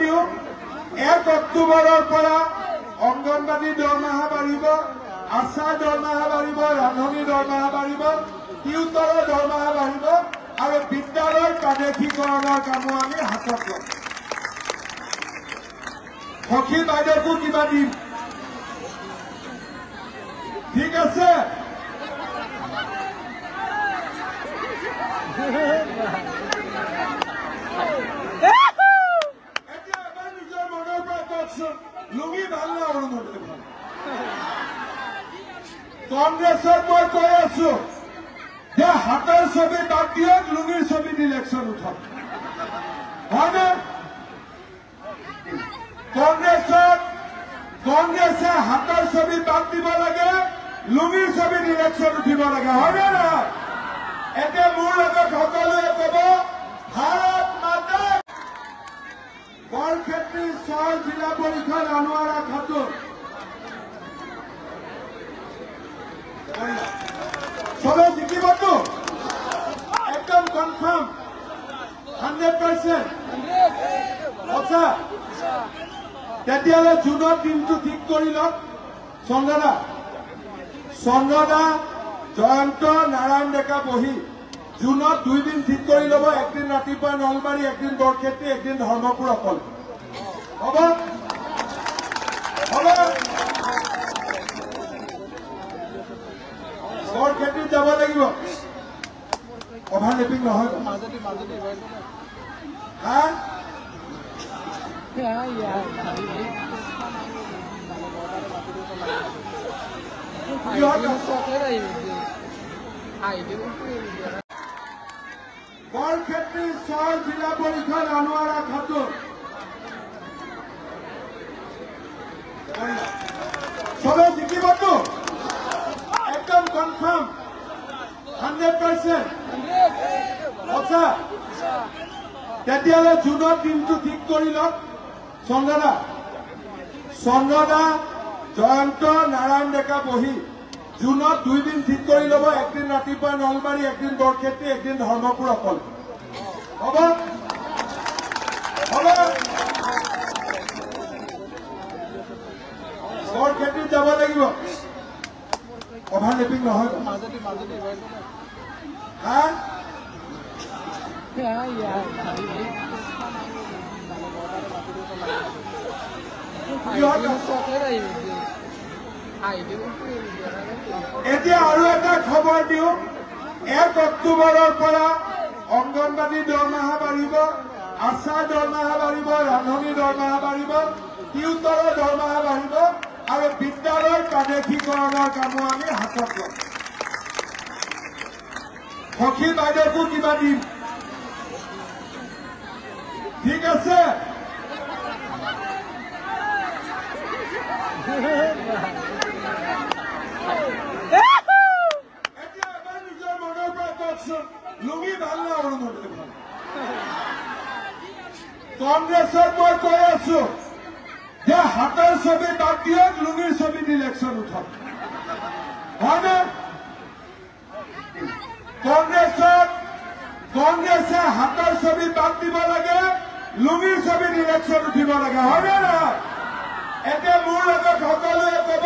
দিওঁ 1 অক্টোবৰৰ পৰা অংগনবাড়ী দৰমহা বাঢ়িব, আশা দৰমহা বাঢ়িব, ৰান্ধনী দৰমহা বাঢ়িব, টিউটৰৰ দৰমহা বাঢ়িব আৰু বিদ্যালয় প্ৰাদেশিকৰণৰ কামো আমি হাতত ল'ম। সখী বাইদেউকো কিবা দিম, ঠিক আছে? এতিয়া এবাৰ নিজৰ মনৰ পৰা কওকচোন, লুঙি ভাল না অৰুণোদয় ভাল? কংগ্ৰেছক মই কৈ আছো যে হাতৰ ছবি বাদ দিয়ক, লুঙিৰ ছবিত ইলেকশ্যন উঠক, হয়নে? কংগ্ৰেছে হাতৰ ছবি বাদ দিব লাগে, লুঙিৰ ছবিত ইলেকশ্যন উঠিব লাগে, হয়নে নহয়? এতিয়া মোৰ লগত সকলোৱে কব ভাৰত মাতা। বৰক্ষেত্ৰী 6 জিলা পৰিষদ আনোৱাৰা খাতুন চবে জিকিবতো, একদম কনফাৰ্ম 100%? সঁচা? তেতিয়াহ'লে জুনত দিনটো ঠিক কৰি লওক। চন্দ্ৰদা, জয়ন্ত, নাৰায়ণ ডেকা বহি জুনত 2 দিন ঠিক কৰি ল'ব। একদিন ৰাতিপুৱা নলবাৰী, একদিন বৰক্ষেত্ৰী, একদিন ধৰ্মপুৰ অকল। হ'ব? বৰক্ষেত্ৰীত যাব লাগিব, অভাৰলেপিং নহয়। হা? বৰক্ষেত্ৰী 6 জিলা পৰিষদ আনোৱাৰা খাতুন চবে জিকিবতো, একদম কনফাৰ্ম 100%? সঁচা? তেতিয়াহ'লে জুনত দিনটো ঠিক কৰি লওক। চন্দ্ৰদা, জয়ন্ত, নাৰায়ণ ডেকা বহি জুনত 2 দিন ঠিক কৰি ল'ব। একদিন ৰাতিপুৱা নলবাৰী, একদিন বৰক্ষেত্ৰী, একদিন ধৰ্মপুৰ অকল। হ'ব? বৰক্ষেত্ৰীত যাব লাগিব, অভাৰলেপিং নহয়। হা? এতিয়া আৰু এটা খবৰ দিওঁ, 1 অক্টোবৰৰ পৰা অংগনবাড়ী দৰমহা বাঢ়িব, আশা দৰমহা বাঢ়িব, ৰান্ধনী দৰমহা বাঢ়িব, টিউটৰৰ দৰমহা বাঢ়িব আৰু বিদ্যালয় প্ৰাদেশিকৰণৰ কামো আমি হাতত ল'ম। সখী বাইদেউকো কিবা দিম, ঠিক আছে? এতিয়া এবাৰ নিজৰ মনৰ পৰা কওকচোন, লুঙি ভাল না অৰুণোদয় ভাল? কংগ্ৰেছক মই কৈ আছো যে হাতৰ ছবি বাদ দিয়ক, লুঙিৰ ছবিত ইলেকশ্যন উঠক, হয়নে? কংগ্ৰেছে হাতৰ ছবি বাদ দিব লাগে, লুঙিৰ ছবিত ইলেকশ্যন উঠিব লাগে, হয়নে নহয়? এতিয়া মোৰ লগত সকলোৱে কব